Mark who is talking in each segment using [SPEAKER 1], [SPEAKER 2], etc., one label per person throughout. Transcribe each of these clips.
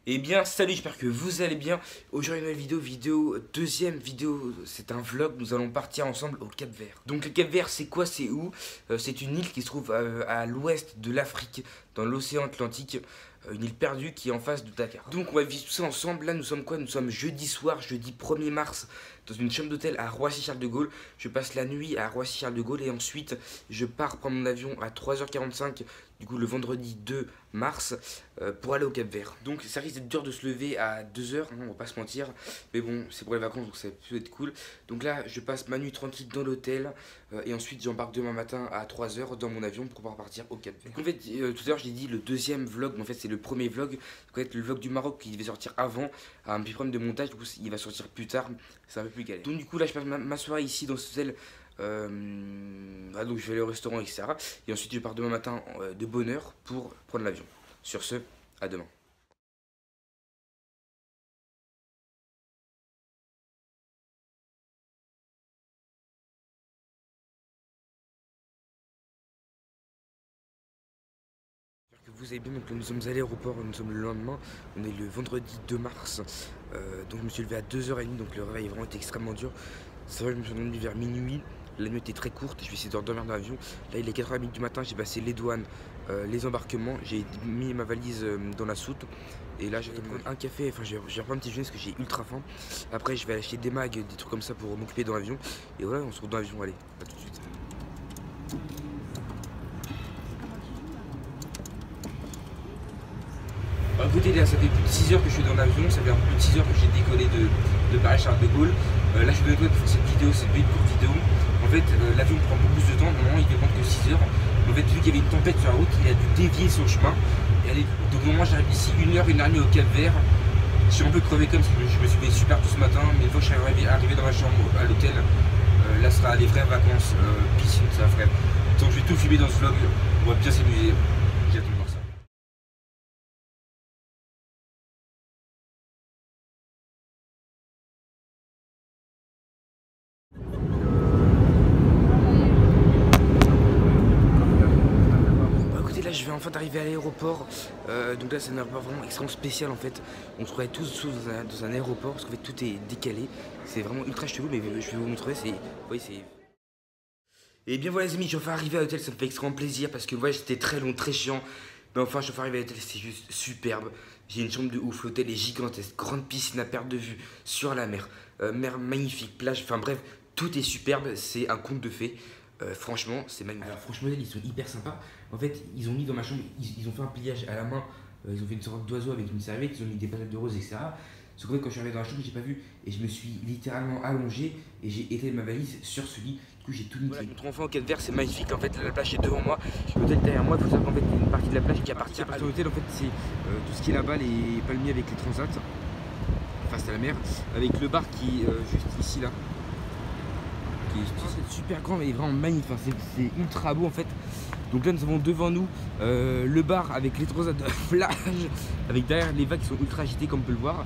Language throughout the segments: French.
[SPEAKER 1] Eh bien salut, j'espère que vous allez bien. Aujourd'hui une nouvelle vidéo, deuxième vidéo, c'est un vlog, nous allons partir ensemble au Cap-Vert. Donc le Cap-Vert c'est quoi, c'est où? C'est une île qui se trouve à l'ouest de l'Afrique, dans l'océan Atlantique, une île perdue qui est en face de Dakar. Donc on va vivre tout ça ensemble, là nous sommes quoi? Nous sommes jeudi soir, jeudi 1er mars, dans une chambre d'hôtel à Roissy-Charles de Gaulle. Je passe la nuit à Roissy-Charles de Gaulle et ensuite je pars prendre mon avion à 3h45, du coup le vendredi 2 mars, pour aller au Cap-Vert. Donc ça risque d'être dur de se lever à 2h, on va pas se mentir, mais bon c'est pour les vacances donc ça peut être cool. Donc là je passe ma nuit tranquille dans l'hôtel et ensuite j'embarque demain matin à 3h dans mon avion pour pouvoir partir au Cap-Vert. En fait tout à l'heure j'ai dit le deuxième vlog, mais en fait c'est le premier vlog, ça va être le vlog du Maroc qui devait sortir avant, a un petit problème de montage, du coup il va sortir plus tard, c'est un peu plus galère. Donc du coup là je passe ma soirée ici dans cet hôtel. Donc je vais aller au restaurant, etc. Et ensuite je pars demain matin de bonne heure pour prendre l'avion. Sur ce, à demain. J'espère que vous allez bien. Donc là, nous sommes à l'aéroport, nous sommes le lendemain, on est le vendredi 2 mars. Donc je me suis levé à 2h30, donc le réveil a vraiment été extrêmement dur. C'est vrai que je me suis endormi vers minuit. La nuit était très courte et je vais essayer de dormir dans l'avion. Là il est 4h30 du matin, j'ai passé les douanes, les embarquements, j'ai mis ma valise dans la soute. Et là je vais prendre un café, enfin je vais reprendre un petit déjeuner parce que j'ai ultra faim. Après je vais acheter des mags, des trucs comme ça pour m'occuper dans l'avion. Et voilà, on se retrouve dans l'avion, allez, à tout de suite. Bah, écoutez, là ça fait plus de 6 heures que je suis dans l'avion, ça fait un peu plus de 6 heures que j'ai décollé de Paris-Charles de Gaulle. Là je vais pour cette vidéo, c'est une courte vidéo. En fait l'avion prend beaucoup plus de temps, normalement il fait que 6 heures. En fait vu qu'il y avait une tempête sur la route, il a dû dévier son chemin. Et allez, donc moi j'arrive ici 1h, 1h30 au Cap-Vert. Je suis un peu crevé comme parce que je me suis fait super tôt ce matin, mais une fois que je suis arrivé dans ma chambre à l'hôtel, là ce sera les vraies vacances, piscine, ça frère. Donc je vais tout filmer dans ce vlog, on va bien s'amuser. J'ai hâte de voir ça. Bon, écoutez, là je vais enfin d'arriver à l'aéroport. Donc là c'est un aéroport vraiment extrêmement spécial en fait. On se trouvait tous dans un aéroport parce qu'en fait tout est décalé. C'est vraiment ultra chelou, mais je vais vous montrer. Oui, c'est. Et bien voilà les amis, je suis enfin arrivé à l'hôtel, ça me fait extrêmement plaisir parce que ouais, c'était très long, très chiant. Mais enfin je suis enfin arrivé à l'hôtel, c'est juste superbe. J'ai une chambre de ouf, l'hôtel est gigantesque, grande piscine à perte de vue sur la mer, mer magnifique, plage, enfin bref, tout est superbe, c'est un conte de fées. Franchement, c'est magnifique. Alors franchement, ils sont hyper sympas. En fait, ils ont mis dans ma chambre, ils ont fait un pliage à la main, ils ont fait une sorte d'oiseau avec une serviette, ils ont mis des palettes de roses, etc. Sauf que quand je suis arrivé dans la chambre, j'ai pas vu et je me suis littéralement allongé et j'ai étalé ma valise sur ce lit. Du coup, j'ai tout niqué. Voilà, notre enfant au Cap-Vert, c'est magnifique. En fait, la plage est devant moi, l'hôtel derrière moi. Il faut savoir qu'en fait, il y a une partie de la plage qui appartient à l'hôtel. En fait, c'est tout ce qui est là-bas, les palmiers avec les transats face à la mer, avec le bar qui est juste ici là. Qui est super grand et vraiment magnifique, enfin, c'est ultra beau en fait. Donc là nous avons devant nous le bar avec les transats de plage, avec derrière les vagues qui sont ultra agitées comme on peut le voir.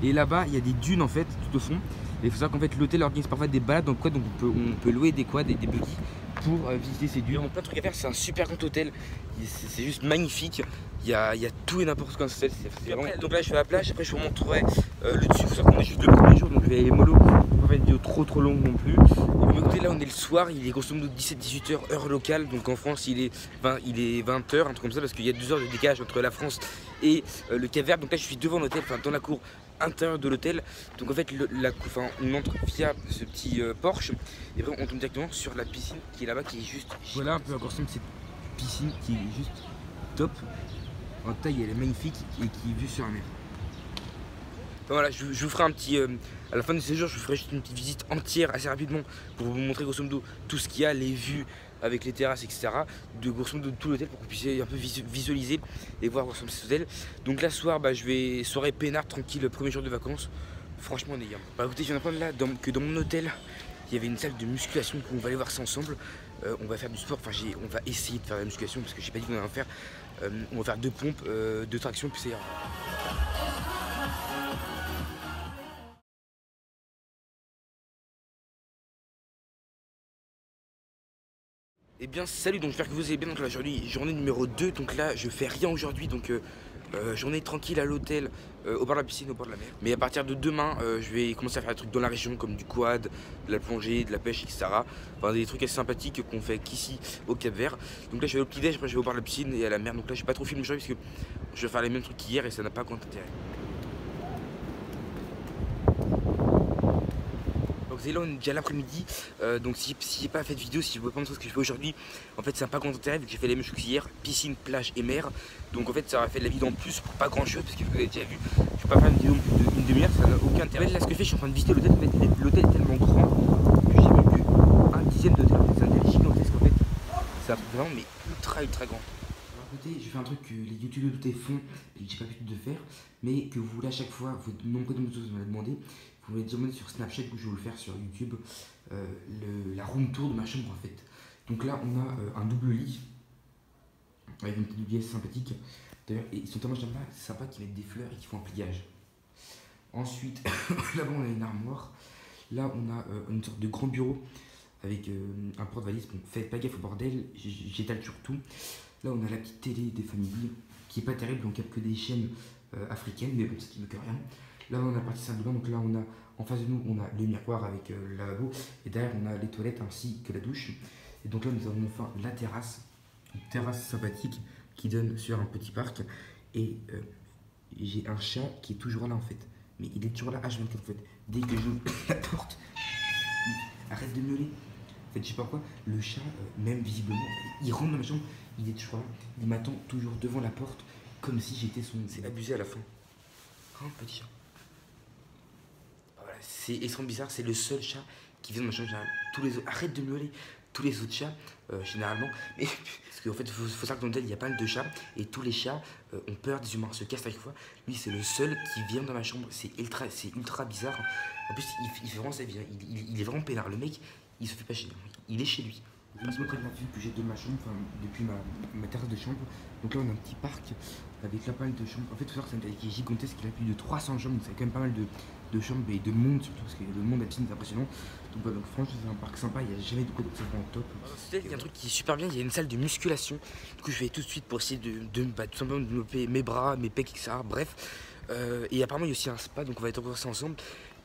[SPEAKER 1] Et là-bas il y a des dunes en fait tout au fond. Et il faut savoir qu'en fait l'hôtel organise parfois des balades dans le quad, donc on peut louer des quads et des buggy pour visiter ces dunes. On a plein de trucs à faire, c'est un super grand hôtel, c'est juste magnifique. Il y a tout et n'importe quoi dans ce hôtel. Donc là je vais à la plage, après je vous montrerai le dessus. Il faut savoir qu'on est juste le premier jour, donc je vais aller mollo. Pas faire une vidéo trop longue non plus. Et écoutez, là on est le soir, il est grosso modo 17-18h heure locale, donc en France il est 20h, un truc comme ça, parce qu'il y a 2 heures de décalage entre la France et le Cap-Vert. Donc là je suis devant l'hôtel, enfin dans la cour intérieure de l'hôtel. Donc en fait on entre via ce petit porche et après on tombe directement sur la piscine qui est là-bas, qui est juste. Voilà un peu encore simple cette piscine qui est juste top. En taille elle est magnifique et qui est vue sur la mer. Voilà, je vous ferai un petit. À la fin de ce séjour, je vous ferai juste une petite visite entière assez rapidement pour vous montrer grosso modo tout ce qu'il y a, les vues avec les terrasses, etc. De grosso modo de tout l'hôtel pour que vous puissiez un peu visualiser et voir grosso modo cet hôtel. Donc là, ce soir, je vais soirée peinard, tranquille, le premier jour de vacances. Franchement, on est bien. Bah écoutez, je viens d'apprendre là que dans mon hôtel, il y avait une salle de musculation, donc on va aller voir ça ensemble. On va faire du sport, enfin on va essayer de faire de la musculation parce que j'ai pas dit qu'on allait en faire. On va faire 2 pompes, 2 tractions, puis ça ira. Eh bien salut, donc j'espère que vous allez bien. Donc là aujourd'hui journée numéro 2, donc là je fais rien aujourd'hui, donc journée tranquille à l'hôtel, au bord de la piscine, au bord de la mer. Mais à partir de demain je vais commencer à faire des trucs dans la région comme du quad, de la plongée, de la pêche, etc. Enfin des trucs assez sympathiques qu'on fait qu'ici au Cap Vert. Donc là je vais au petit déj, après je vais au bord de la piscine et à la mer. Donc là je vais pas trop filmer aujourd'hui parce que je vais faire les mêmes trucs qu'hier et ça n'a pas grand intérêt. Donc là on est déjà l'après-midi, donc si j'ai pas fait de vidéo, si je ne vois pas montrer ce que je fais aujourd'hui, en fait ça n'a pas grand intérêt vu que j'ai fait les mêmes choses qu'hier, piscine, plage et mer. Donc en fait ça aurait fait de la vidéo en plus pour pas grand chose parce que vous avez déjà vu, je vais pas faire une vidéo d'une demi-heure, ça n'a aucun intérêt. Là ce que je fais, je suis en train de visiter l'hôtel, l'hôtel est tellement grand que j'ai même vu un dixième d'hôtel, c'est un hôtel gigantesque en fait, c'est un truc vraiment mais ultra grand. Alors écoutez, je fais un truc que les youtubeurs de font et que j'ai pas l'habitude de faire, mais que vous voulez à chaque fois, vous nombreux de me l'avez demandé. Vous pouvez demander sur Snapchat où je vais vous le faire sur YouTube, la room tour de ma chambre en fait. Donc là on a un double lit avec une petite doublière sympathique. D'ailleurs ils sont tellement sympas qu'ils mettent des fleurs et qu'ils font un pliage. Ensuite là-bas on a une armoire. Là on a une sorte de grand bureau avec un porte-valise. Bon, faites pas gaffe au bordel, j'étale sur tout. Là on a la petite télé des familles qui est pas terrible, on capte que des chaînes africaines, mais bon ça qui me que rien. Là on a la partie salle de bain, donc là on a en face de nous on a le miroir avec le lavabo et derrière on a les toilettes ainsi que la douche. Et donc là nous avons enfin la terrasse, une terrasse sympathique qui donne sur un petit parc et j'ai un chat qui est toujours là en fait, mais il est toujours là H24 en fait. Dès que j'ouvre la porte, il arrête de miauler. En fait je sais pas pourquoi, le chat même visiblement, il rentre dans ma chambre, il est toujours là, il m'attend toujours devant la porte comme si j'étais son... C'est abusé à la fin. Oh petit chat. C'est extrêmement bizarre, c'est le seul chat qui vient de ma chambre. Tous les autres, arrête de miauler. Tous les autres chats, généralement, mais parce qu'en fait, il faut savoir que dans l'hôtel, il y a pas mal de chats et tous les chats ont peur des humains, se cassent à chaque fois. Lui, c'est le seul qui vient dans ma chambre. C'est ultra bizarre. En plus, il fait vraiment sa vie. Il est vraiment peinard. Le mec, il se fait pas chier. Il est chez lui. Je vais vous montrer la vue que j'ai de ma chambre, enfin, depuis ma terrasse de chambre. Donc là, on a un petit parc avec la palle de chambres. En fait, il faut savoir que c'est un hôtel qui est gigantesque, il a plus de 300 chambres, donc c'est quand même pas mal de chambres et de monde, surtout parce que le monde à piscine c'est impressionnant. Donc franchement, c'est un parc sympa, il n'y a jamais de quoi, donc c'est vraiment top. Il y a un truc qui est super bien, il y a une salle de musculation. Du coup, je vais tout de suite pour essayer tout simplement développer mes bras, mes pecs, etc. Bref, et apparemment, il y a aussi un spa, donc on va être encore ça ensemble.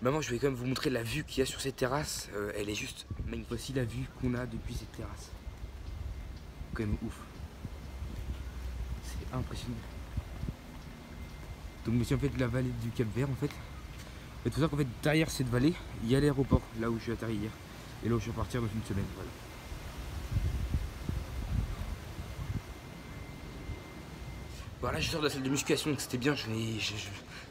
[SPEAKER 1] Maman, je vais quand même vous montrer la vue qu'il y a sur cette terrasse. Elle est juste magnifique. Voici la vue qu'on a depuis cette terrasse. Quand même ouf. C'est impressionnant. Donc, je suis en fait de la vallée du Cap Vert en fait. Il faut savoir qu'en fait derrière cette vallée, il y a l'aéroport, là où je suis atterri hier. Et là où je vais partir dans une semaine. Voilà. Voilà, je sors de la salle de musculation, donc c'était bien,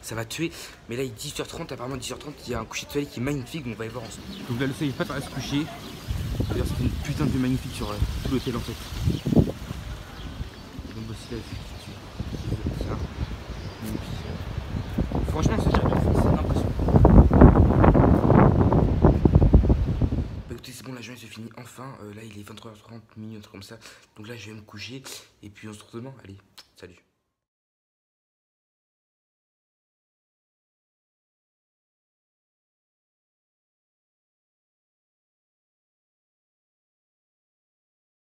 [SPEAKER 1] ça m'a tué. Mais là il est 18h30, apparemment 10h30, il y a un coucher de soleil qui est magnifique, donc on va y voir ensemble. Donc là le soleil n'est pas taré à se coucher. D'ailleurs c'est une putain de vue magnifique sur tout l'hôtel en fait. Et donc voici là, c'est ça. Franchement c'est impressionnant. Bah écoutez c'est bon, la journée se finit enfin. Là il est 23h30 minutes comme ça. Donc là je vais me coucher et puis on se retrouve demain. Allez, salut.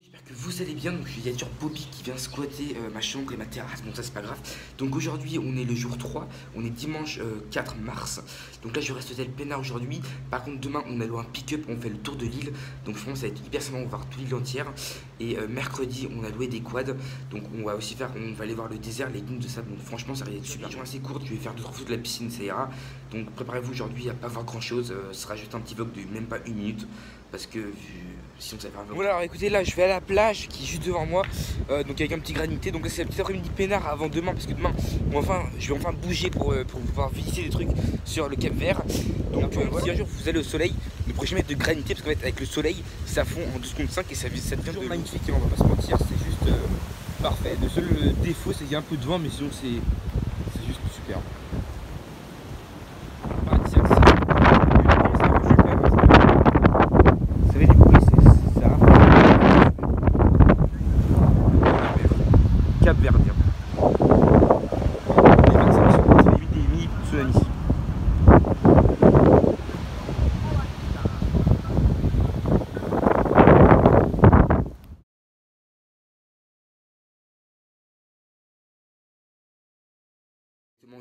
[SPEAKER 1] J'espère que vous allez bien, donc il y a toujours Bobby qui vient squatter ma chambre et ma terrasse, bon ça c'est pas grave. Donc aujourd'hui on est le jour 3, on est dimanche 4 mars. Donc là je reste tel peinard aujourd'hui. Par contre demain on a loué un pick-up, on fait le tour de l'île. Donc je pense que ça va être hyper sympa, on va voir toute l'île entière. Et mercredi on a loué des quads. Donc on va aussi aller voir le désert, les dunes de sable. Donc franchement ça va être super. Je suis assez courte, je vais faire 2-3 photos de la piscine, ça ira. Donc préparez-vous aujourd'hui à pas voir grand chose, ce sera juste un petit vlog de même pas 1 minute. Parce que sinon ça va faire un vlog. Voilà, alors écoutez, là je vais à la plage qui est juste devant moi, donc avec un petit granité. Donc là c'est un petit après-midi peinard avant demain, parce que demain je vais enfin bouger pour pouvoir visiter des trucs sur le Cap Vert. Donc si un jour vous allez au soleil, ne prenez jamais de granité, parce qu'en fait avec le soleil ça fond en 12,5 et ça devient toujours magnifique, on va pas se mentir, c'est juste parfait. Le seul défaut c'est qu'il y a un peu de vent, mais sinon c'est juste super. Cap Verdien. Les vaccinations, c'est limite des mini-tsunamis.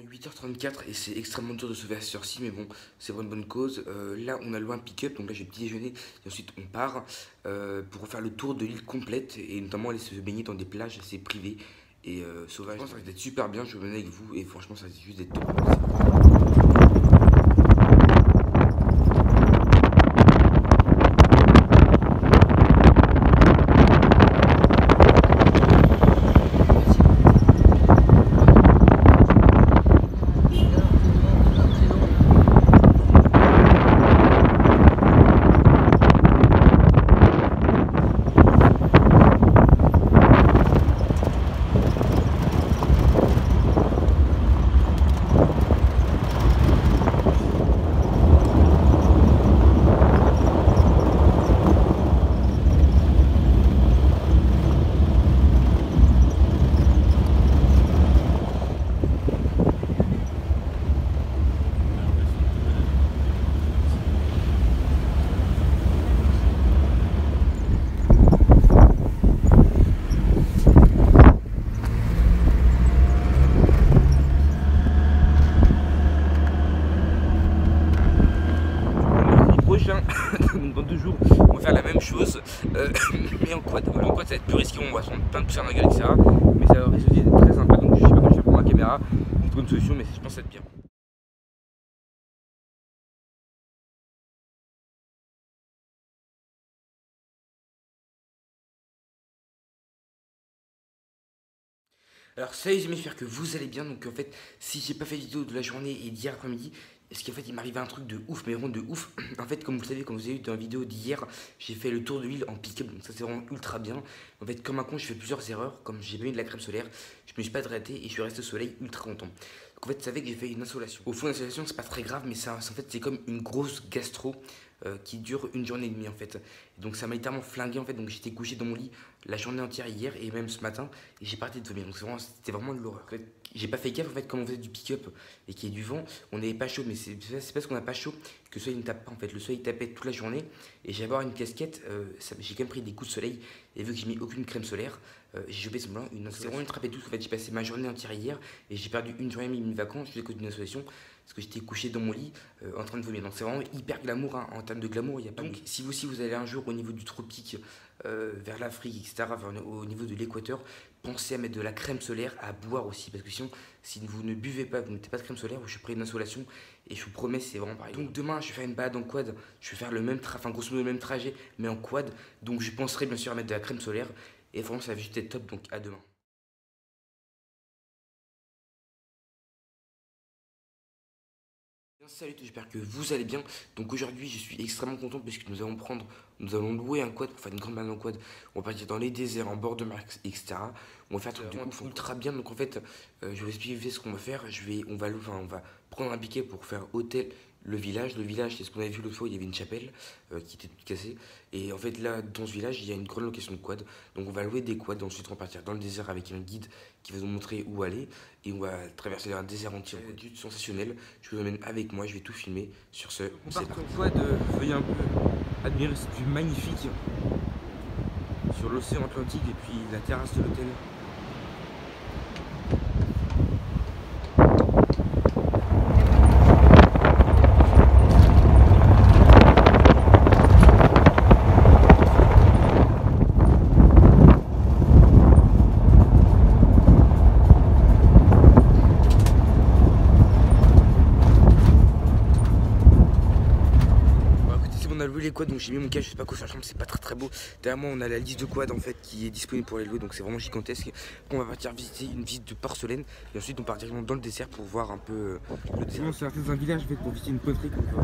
[SPEAKER 1] 8h34 et c'est extrêmement dur de sauver à cette heure-ci, mais bon, c'est pour une bonne cause. Là, on a loué un pick-up, donc là, j'ai petit déjeuner et ensuite on part pour faire le tour de l'île complète et notamment aller se baigner dans des plages assez privées et sauvages. Je pense que ça va être super bien, je vais venir avec vous et franchement, ça va juste être top. Donc dans 2 jours, on va faire la même chose, mais en quad. En quad, ça va être plus risqué, on va se prendre plein de poussière dans la gueule, etc. Mais ça risque d'être très sympa, donc je sais pas comment je vais faire pour ma caméra. Je trouve une solution, mais je pense que ça va être bien. Alors salut les amis, j'espère que vous allez bien. Donc en fait, si j'ai pas fait de vidéo de la journée et d'hier après-midi, parce qu'en fait il m'arrivait un truc de ouf, mais vraiment de ouf. En fait, comme vous le savez, comme vous avez vu dans la vidéo d'hier, j'ai fait le tour de l'île en pick-up, donc ça c'est vraiment ultra bien. En fait, comme un con, j'ai fait plusieurs erreurs, comme j'ai pas mis de la crème solaire, je me suis pas hydraté et je suis resté au soleil ultra longtemps. Donc en fait, vous savez que j'ai fait une insolation. Au fond, l'insolation c'est pas très grave, mais ça, en fait, c'est comme une grosse gastro. Qui dure une journée et demie en fait. Et donc ça m'a littéralement flingué en fait. Donc j'étais couché dans mon lit la journée entière hier et même ce matin et j'ai pas arrêté de vomir. Donc c'était vraiment de l'horreur. En fait, j'ai pas fait gaffe en fait, comme on faisait du pick-up et qu'il y a du vent, on n'avait pas chaud. Mais c'est parce qu'on n'a pas chaud que le soleil ne tape pas en fait. Le soleil tapait toute la journée et j'avais avoir une casquette. J'ai quand même pris des coups de soleil et vu que j'ai mis aucune crème solaire, j'ai chopé semblant une insolation. C'est vraiment une trappe et tout. En fait, j'ai passé ma journée entière hier et j'ai perdu une journée et demie de vacances juste à cause d'une insolation. Parce que j'étais couché dans mon lit en train de vomir. Donc c'est vraiment hyper glamour, hein. En termes de glamour, il n'y a pas. Donc si vous aussi vous allez un jour au niveau du tropique, vers l'Afrique, etc., au niveau de l'équateur, pensez à mettre de la crème solaire, à boire aussi. Parce que sinon, si vous ne buvez pas, vous ne mettez pas de crème solaire, je suis près d'une insolation et je vous promets, c'est vraiment pareil. Donc demain, je vais faire une balade en quad, je vais faire le même grosso modo le même trajet, mais en quad. Donc je penserai bien sûr à mettre de la crème solaire et vraiment ça va juste être top. Donc à demain. Salut, j'espère que vous allez bien. Donc aujourd'hui je suis extrêmement content parce que nous allons louer un quad pour faire une grande balade en quad. On va partir dans les déserts, en bord de mer, etc. On va faire un truc de ouf, ultra bien. Donc en fait, je vais vous expliquer ce qu'on va faire. On va prendre un piquet pour faire hôtel. Le village, c'est ce qu'on avait vu l'autre fois, il y avait une chapelle qui était toute cassée. Et en fait là, dans ce village, il y a une grande location de quad. Donc on va louer des quads, ensuite on va partir dans le désert avec un guide qui va nous montrer où aller. Et on va traverser un désert entier, sensationnel. Je vous emmène avec moi, je vais tout filmer. Sur ce, on part en quad, veuillez un peu admirer cette vue magnifique sur l'océan Atlantique et puis la terrasse de l'hôtel. Les quads, donc j'ai mis mon casque, je sais pas quoi sur la chambre, c'est pas très beau. Derrière moi on a la liste de quads en fait qui est disponible pour les louer, donc c'est vraiment gigantesque. On va partir visiter une visite de porcelaine et ensuite on part directement dans le désert pour voir un peu le désert. C'est dans un village en fait pour visiter une poterie comme on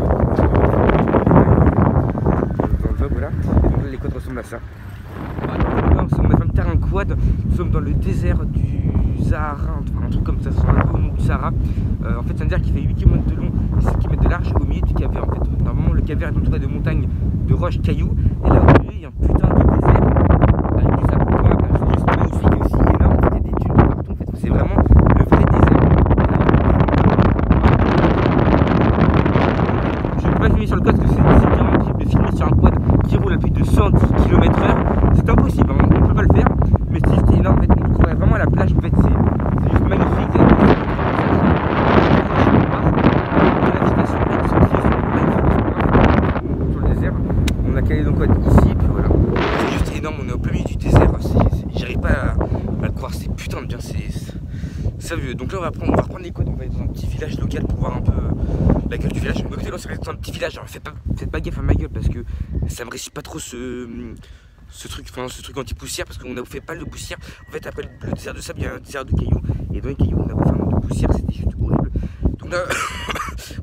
[SPEAKER 1] voit, voilà. Et donc là les quads ressemblent à ça. Là, on a fait un terrain quad, nous sommes dans le désert du Sahara, enfin un truc comme ça, c'est un peu au nom du Sahara. En fait c'est un désert qui fait 8 km de long et 6 km de large au milieu du Cap-Vert en fait. Normalement le Cap-Vert est entouré de montagnes, de roches, cailloux, et là au milieu il y a un putain de désert avec du sable. Voilà, c'est juste magnifique aussi, énorme, en fait, il y a des dunes de partout en fait, c'est vraiment le vrai désert. Je ne peux pas filmer sur le quad parce que c'est bien impossible de filmer sur un quad qui roule à plus de 110 km/h, c'est impossible, hein, on ne peut pas le faire, mais c'est juste énorme en fait, on se croirait vraiment à la plage en fait, c'est juste magnifique. bien, c'est sérieux. Donc là on va reprendre les codes, on va aller dans un petit village local pour voir un peu la gueule du village. Écoutez, là on s'est dans un petit village, alors faites pas gaffe à ma gueule parce que ça me réussit pas trop ce truc anti-poussière parce qu'on n'a fait pas de poussière. En fait après le désert de sable il y a un désert de cailloux et dans les cailloux on a fait un nombre de poussière, c'était juste horrible. Donc là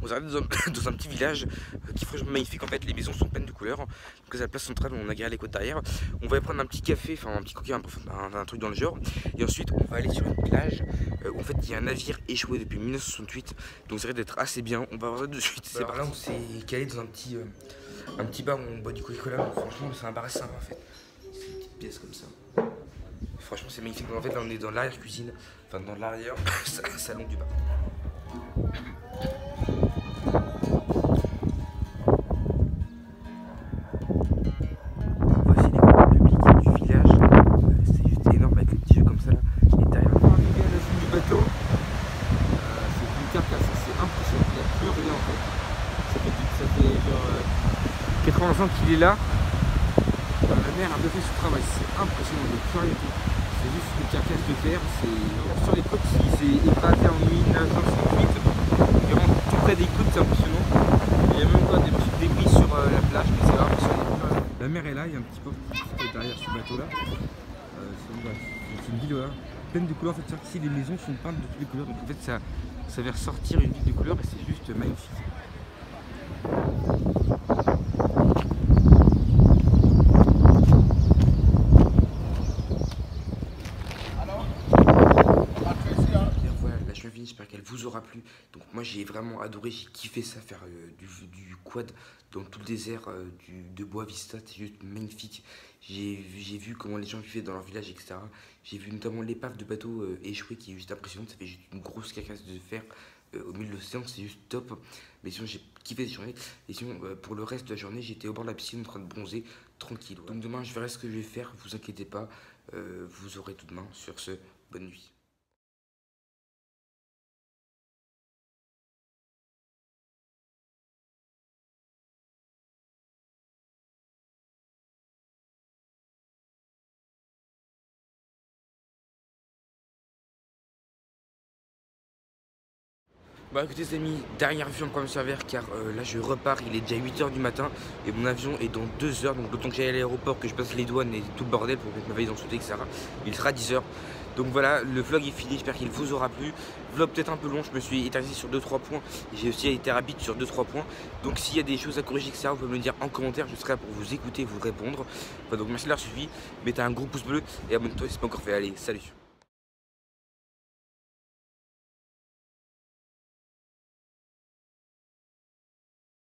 [SPEAKER 1] on s'arrête dans un petit village qui est franchement magnifique. En fait les maisons sont pleines de couleurs. Donc à la place centrale on a garé les côtes derrière. On va aller prendre un petit café, enfin un petit coquin, un truc dans le genre. Et ensuite on va aller sur une plage où en fait il y a un navire échoué depuis 1968. Donc ça risque d'être assez bien. On va voir ça de suite. Alors là on s'est calé dans un petit bar où on boit du Coca-Cola. Franchement c'est un bar assez sympa en fait. C'est une petite pièce comme ça. Franchement c'est magnifique. En fait là on est dans l'arrière cuisine, enfin dans l'arrière salon du bar. Voici l'école publique du village. C'est juste énorme avec les petits jeux comme ça là. Et derrière on va arriver à la zone du bateau. C'est une carcasse, c'est impressionnant. Il n'y a plus rien en fait. Ça fait genre 80 ans qu'il est là. La mer a bien fait son travail, c'est impressionnant, il n'y a plus rien du tout. C'est juste une carcasse de terre, sur les côtes, il s'est éclaté en 1968. Il y a vraiment tout près des côtes, c'est impressionnant. Il y a même encore des petits débris sur la plage, mais c'est impressionnant. La mer est là, il y a un petit peu derrière ce bateau là. C'est une ville là, pleine de couleurs. En fait, ici les maisons sont peintes de toutes les couleurs, donc en fait ça va ressortir une ville de couleurs et c'est juste magnifique. J'espère qu'elle vous aura plu. Donc moi j'ai vraiment adoré, j'ai kiffé ça, faire du quad dans tout le désert de Boa Vista, c'est juste magnifique. J'ai vu comment les gens vivaient dans leur village, etc. J'ai vu notamment l'épave de bateau échoué qui est juste impressionnante, ça fait juste une grosse carcasse de fer au milieu de l'océan, c'est juste top. Mais sinon j'ai kiffé cette journée, et sinon pour le reste de la journée j'étais au bord de la piscine en train de bronzer tranquille. Donc demain je verrai ce que je vais faire, vous inquiétez pas, vous aurez tout demain. Sur ce, bonne nuit. Bah écoutez les amis, dernière vue en premier serveur car là je repars, il est déjà 8 h du matin et mon avion est dans 2 h, donc le temps que j'aille à l'aéroport, que je passe les douanes et tout le bordel pour mettre ma valise dans le sauté, etc. Il sera 10 h. Donc voilà, le vlog est fini, j'espère qu'il vous aura plu. Vlog peut-être un peu long, je me suis éternisé sur 2-3 points. J'ai aussi été rapide sur 2-3 points. Donc s'il y a des choses à corriger, etc., vous pouvez me le dire en commentaire, je serai là pour vous écouter, vous répondre. Enfin, donc merci de l'avoir suivi, mettez un gros pouce bleu et abonne-toi si ce n'est pas encore fait. Allez, salut.